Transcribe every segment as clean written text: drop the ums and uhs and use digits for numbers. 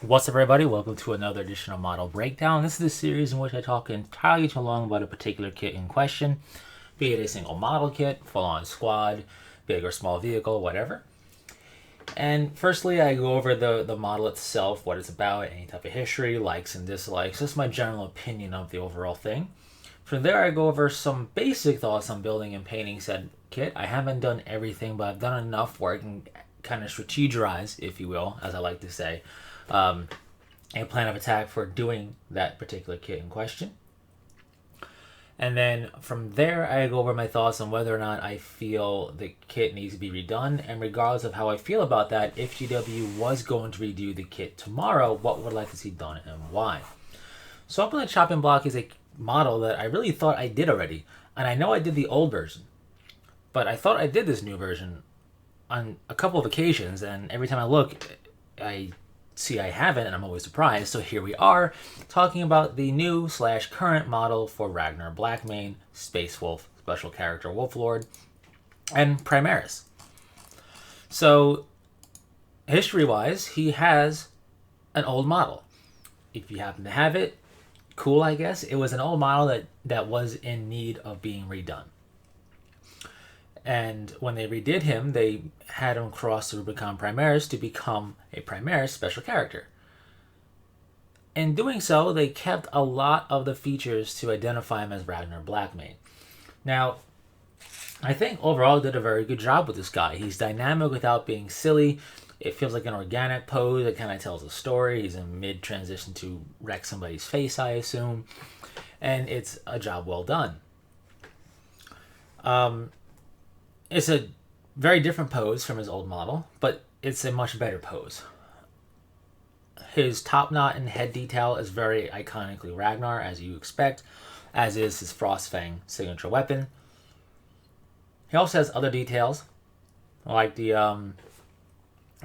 What's up, everybody? Welcome to another edition of Model Breakdown. This is the series in which I talk entirely too long about a particular kit in question, be it a single model kit, full-on squad, big or small vehicle, whatever. And firstly, I go over the model itself, what it's about, any type of history, likes and dislikes, just my general opinion of the overall thing. From there, I go over some basic thoughts on building and painting said kit. I haven't done everything, but I've done enough where I can kind of strategize, if you will, as I like to say, a plan of attack for doing that particular kit in question. And then from there, I go over my thoughts on whether or not I feel the kit needs to be redone. And regardless of how I feel about that, if GW was going to redo the kit tomorrow, what would I like to see done and why? So up on the chopping block is a model that I really thought I did already. And I know I did the old version, but I thought I did this new version on a couple of occasions. And every time I look, I see I haven't, and I'm always surprised. So here we are, talking about the new / current model for Ragnar Blackmane, Space Wolf, special character Wolf Lord, and Primaris. So, history-wise, he has an old model. If you happen to have it, cool, I guess. It was an old model that was in need of being redone. And when they redid him, they had him cross the Rubicon Primaris to become a Primaris special character. In doing so, they kept a lot of the features to identify him as Ragnar Blackmane. Now, I think overall did a very good job with this guy. He's dynamic without being silly. It feels like an organic pose. It kind of tells a story. He's in mid-transition to wreck somebody's face, I assume. And it's a job well done. It's a very different pose from his old model, but it's a much better pose. His top knot and head detail is very iconically Ragnar, as you expect, as is his Frostfang signature weapon. He also has other details, like the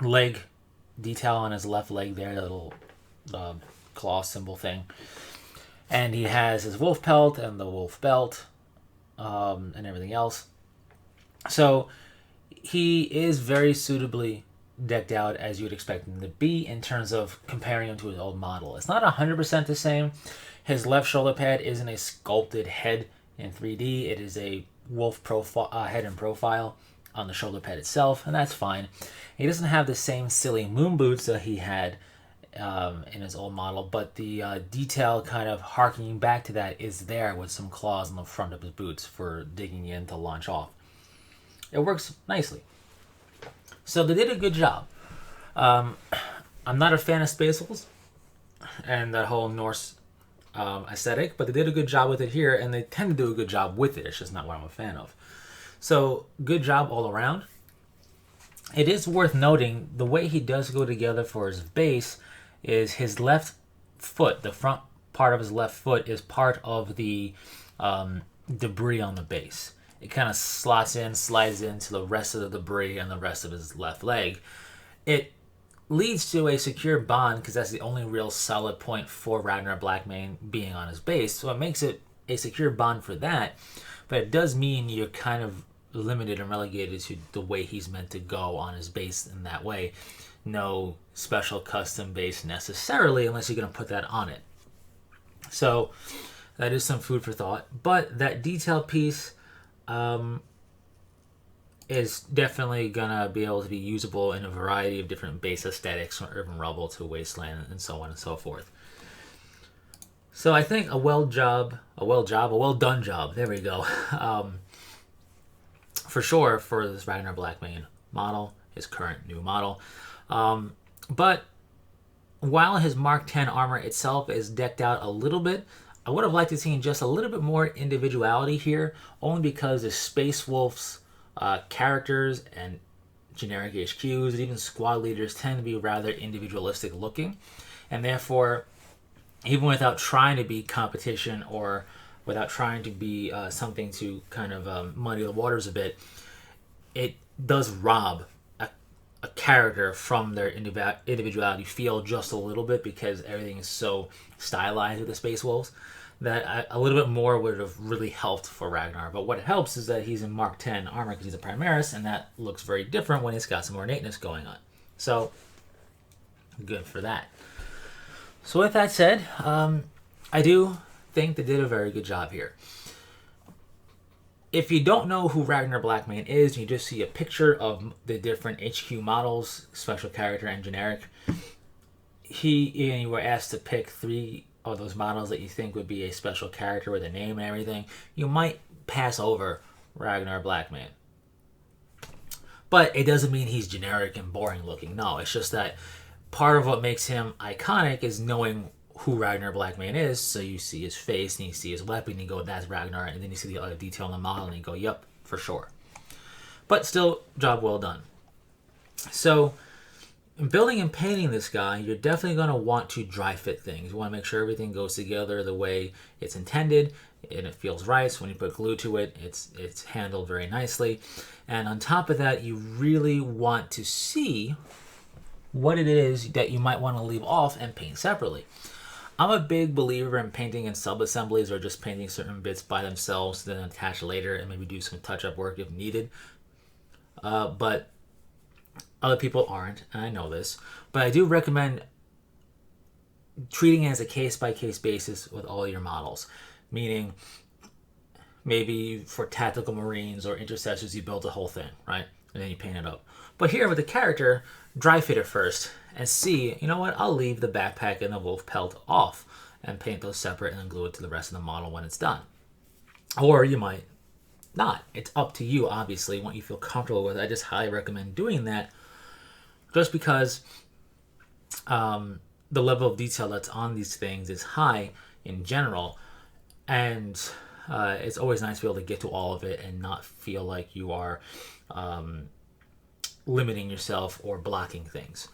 leg detail on his left leg there, the little claw symbol thing. And he has his wolf pelt and the wolf belt and everything else. So he is very suitably decked out as you would expect him to be in terms of comparing him to his old model. It's not 100% the same. His left shoulder pad isn't a sculpted head in 3D. It is a wolf head and profile on the shoulder pad itself, and that's fine. He doesn't have the same silly moon boots that he had in his old model, but the detail kind of harkening back to that is there with some claws on the front of his boots for digging in to launch off. It works nicely. So they did a good job. I'm not a fan of Space Wolves and that whole Norse aesthetic, but they did a good job with it here, and they tend to do a good job with it. It's just not what I'm a fan of. So good job all around. It is worth noting the way he does go together for his base is his left foot, the front part of his left foot, is part of the debris on the base. It kind of slides into the rest of the debris and the rest of his left leg. It leads to a secure bond because that's the only real solid point for Ragnar Blackmane being on his base. So it makes it a secure bond for that. But it does mean you're kind of limited and relegated to the way he's meant to go on his base in that way. No special custom base necessarily unless you're going to put that on it. So that is some food for thought. But that detail piece is definitely gonna be able to be usable in a variety of different base aesthetics, from urban rubble to wasteland and so on and so forth. So I think a well done job. There we go. For sure for this Ragnar Blackmane model, his current new model. But while his Mark 10 armor itself is decked out a little bit, I would have liked to see just a little bit more individuality here, only because the Space Wolf's characters and generic HQs and even squad leaders tend to be rather individualistic looking, and therefore, even without trying to be competition or without trying to be something to kind of muddy the waters a bit, it does rob a character from their individuality feel just a little bit because everything is so stylized with the Space Wolves that a little bit more would have really helped for Ragnar. But what helps is that he's in Mark 10 armor because he's a Primaris, and that looks very different when he's got some ornateness going on. So, good for that. So with that said, I do think they did a very good job here. If you don't know who Ragnar Blackmane is, you just see a picture of the different HQ models, special character and generic. You were asked to pick 3 of those models that you think would be a special character with a name and everything. You might pass over Ragnar Blackmane. But it doesn't mean he's generic and boring looking. No, it's just that part of what makes him iconic is knowing who Ragnar Blackmane is. So you see his face and you see his weapon and you go, that's Ragnar. And then you see the other detail on the model and you go, yep, for sure. But still, job well done. So in building and painting this guy, you're definitely going to want to dry fit things. You want to make sure everything goes together the way it's intended and it feels right. So when you put glue to it, it's handled very nicely. And on top of that, you really want to see what it is that you might want to leave off and paint separately. I'm a big believer in painting in sub-assemblies or just painting certain bits by themselves, then attach later and maybe do some touch-up work if needed. But other people aren't, and I know this. But I do recommend treating it as a case-by-case basis with all your models. Meaning, maybe for tactical marines or intercessors, you build the whole thing, right? And then you paint it up. But here with the character, dry fit it first and see, you know what, I'll leave the backpack and the wolf pelt off and paint those separate and then glue it to the rest of the model when it's done. Or you might not. It's up to you, obviously, what you feel comfortable with. I just highly recommend doing that just because the level of detail that's on these things is high in general. And it's always nice to be able to get to all of it and not feel like you are limiting yourself or blocking things.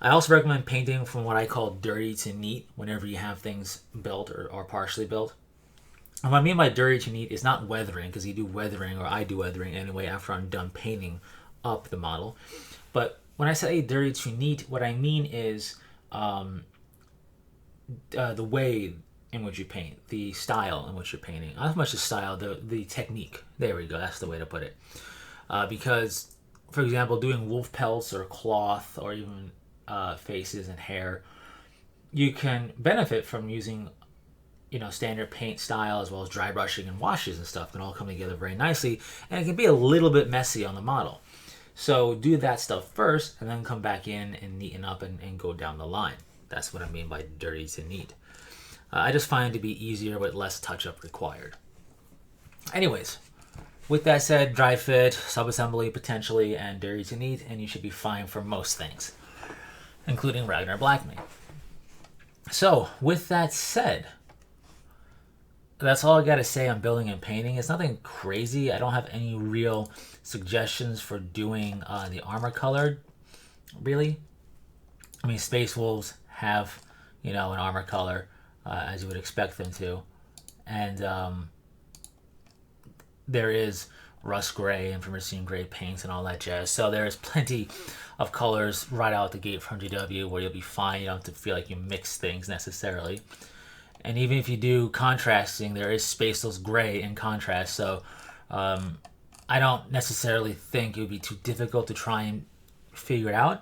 I also recommend painting from what I call dirty to neat whenever you have things built or partially built. And what I mean by dirty to neat is not weathering, because you do weathering, or I do weathering anyway after I'm done painting up the model. But when I say dirty to neat, what I mean is the way in which you paint, the style in which you're painting. Not so much the style, the technique. There we go, that's the way to put it. Because, for example, doing wolf pelts or cloth or even faces and hair, you can benefit from using, standard paint style as well as dry brushing and washes and stuff can all come together very nicely, and it can be a little bit messy on the model. So do that stuff first and then come back in and neaten up and go down the line. That's what I mean by dirty to neat. I just find it to be easier with less touch-up required. Anyways, with that said, dry fit, sub-assembly potentially, and dirty to neat, and you should be fine for most things, including Ragnar Blackmane. So, with that said, that's all I got to say on building and painting. It's nothing crazy. I don't have any real suggestions for doing the armor colored, really. I mean, Space Wolves have, an armor color, as you would expect them to. And there is rust gray and Primaris gray paints and all that jazz. So there's plenty of colors right out the gate from GW where you'll be fine. You don't have to feel like you mix things necessarily. And even if you do contrasting, there is Spaceless gray in contrast. So I don't necessarily think it would be too difficult to try and figure it out.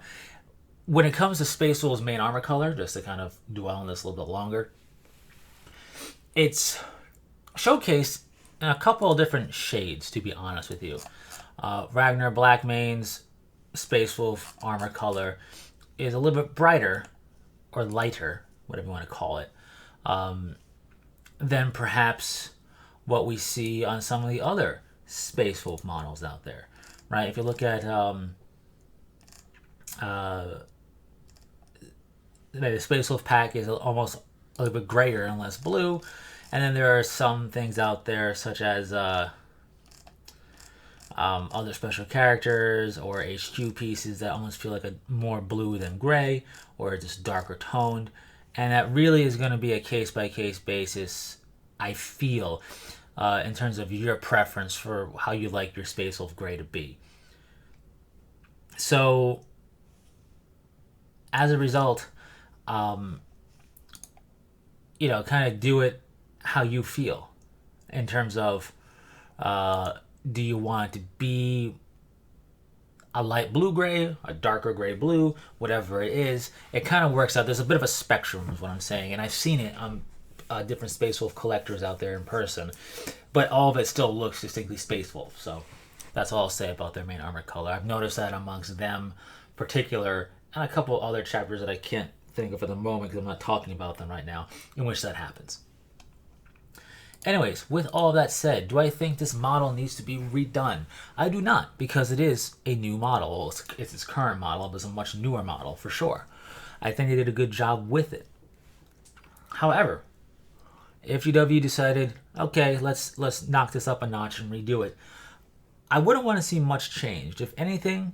When it comes to Space Wolves' main armor color, just to kind of dwell on this a little bit longer, it's showcased in a couple of different shades, to be honest with you. Ragnar Blackmane's Space Wolf armor color is a little bit brighter, or lighter, whatever you want to call it, than perhaps what we see on some of the other Space Wolf models out there, right? If you look at the Space Wolf pack is almost a little bit grayer and less blue, and then there are some things out there such as other special characters or HQ pieces that almost feel like a more blue than gray, or just darker toned, and that really is going to be a case-by-case basis, I feel, in terms of your preference for how you like your Space Wolf gray to be. So, as a result, kind of do it how you feel in terms of do you want it to be a light blue gray, a darker gray blue, whatever it is, it kind of works out. There's a bit of a spectrum, is what I'm saying, and I've seen it on different Space Wolf collectors out there in person, but all of it still looks distinctly Space Wolf. So that's all I'll say about their main armor color. I've noticed that amongst them, particular, and a couple other chapters that I can't think of at the moment because I'm not talking about them right now, in which that happens. Anyways, with all that said, do I think this model needs to be redone? I do not, because it is a new model. It's its current model, but it's a much newer model for sure. I think they did a good job with it. However, if GW decided, okay, let's knock this up a notch and redo it, I wouldn't want to see much changed. If anything,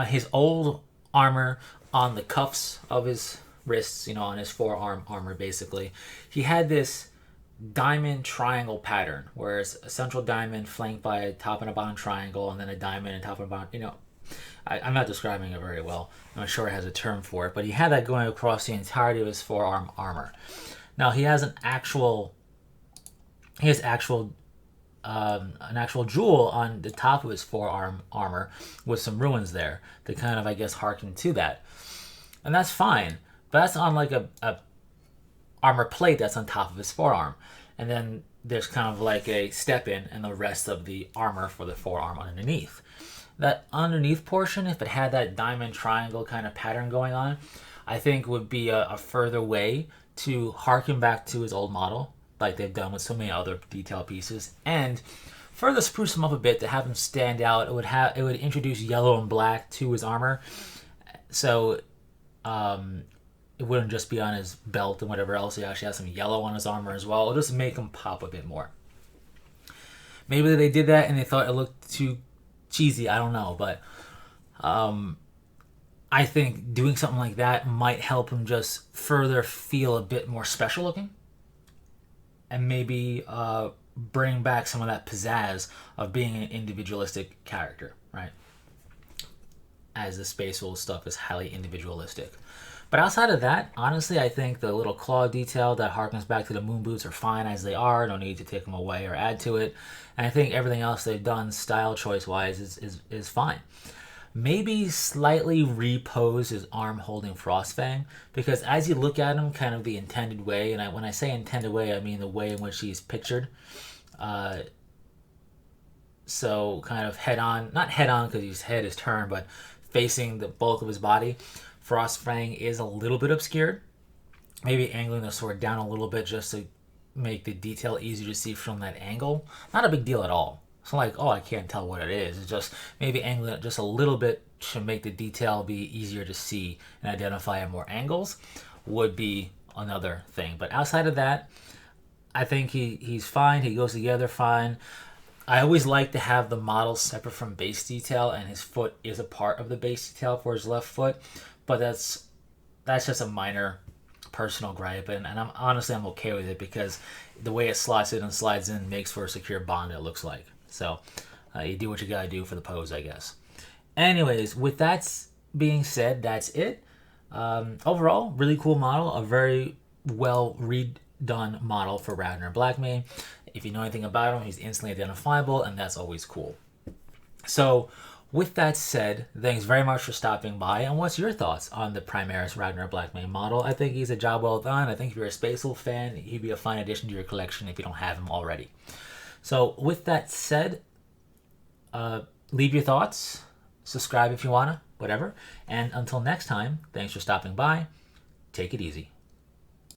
his old armor on the cuffs of his wrists, on his forearm armor, basically, he had this diamond triangle pattern, where it's a central diamond flanked by a top and a bottom triangle, and then a diamond and top and bottom. I'm not describing it very well. I'm sure it has a term for it, but he had that going across the entirety of his forearm armor. Now he has an actual jewel on the top of his forearm armor with some ruins there that kind of, I guess, harken to that, and that's fine. But that's on like a armor plate that's on top of his forearm, and then there's kind of like a step in and the rest of the armor for the forearm underneath. That underneath portion, if it had that diamond triangle kind of pattern going on, I think would be a further way to harken back to his old model, like they've done with so many other detail pieces, and further spruce him up a bit to have him stand out. It would introduce yellow and black to his armor, so it wouldn't just be on his belt and whatever else. He actually has some yellow on his armor as well. It'll just make him pop a bit more. Maybe they did that and they thought it looked too cheesy. I don't know, but I think doing something like that might help him just further feel a bit more special looking, and maybe bring back some of that pizzazz of being an individualistic character, right? As the Space Wolf stuff is highly individualistic. But outside of that, honestly, I think the little claw detail that harkens back to the moon boots are fine as they are. No need to take them away or add to it. And I think everything else they've done style choice wise is fine. Maybe slightly repose his arm holding Frostfang, because as you look at him, kind of the intended way, and when I say intended way, I mean the way in which he's pictured. So kind of head on, not head on because his head is turned, but facing the bulk of his body. Frostfang is a little bit obscured. Maybe angling the sword down a little bit just to make the detail easier to see from that angle. Not a big deal at all. It's not like, oh, I can't tell what it is. It's just maybe angling it just a little bit to make the detail be easier to see and identify at more angles would be another thing. But outside of that, I think he's fine. He goes together fine. I always like to have the model separate from base detail, and his foot is a part of the base detail for his left foot. But that's just a minor personal gripe, and I'm okay with it, because the way it slots in and slides in makes for a secure bond, it looks like. So you do what you gotta do for the pose, I guess. Anyways, with that being said, that's it. Overall, really cool model, a very well redone model for Ragnar Blackmane. If you know anything about him, he's instantly identifiable, and that's always cool. So with that said, thanks very much for stopping by. And what's your thoughts on the Primaris Ragnar Blackmane model? I think he's a job well done. I think if you're a Space Wolf fan, he'd be a fine addition to your collection if you don't have him already. So with that said, leave your thoughts, subscribe if you wanna, whatever. And until next time, thanks for stopping by. Take it easy.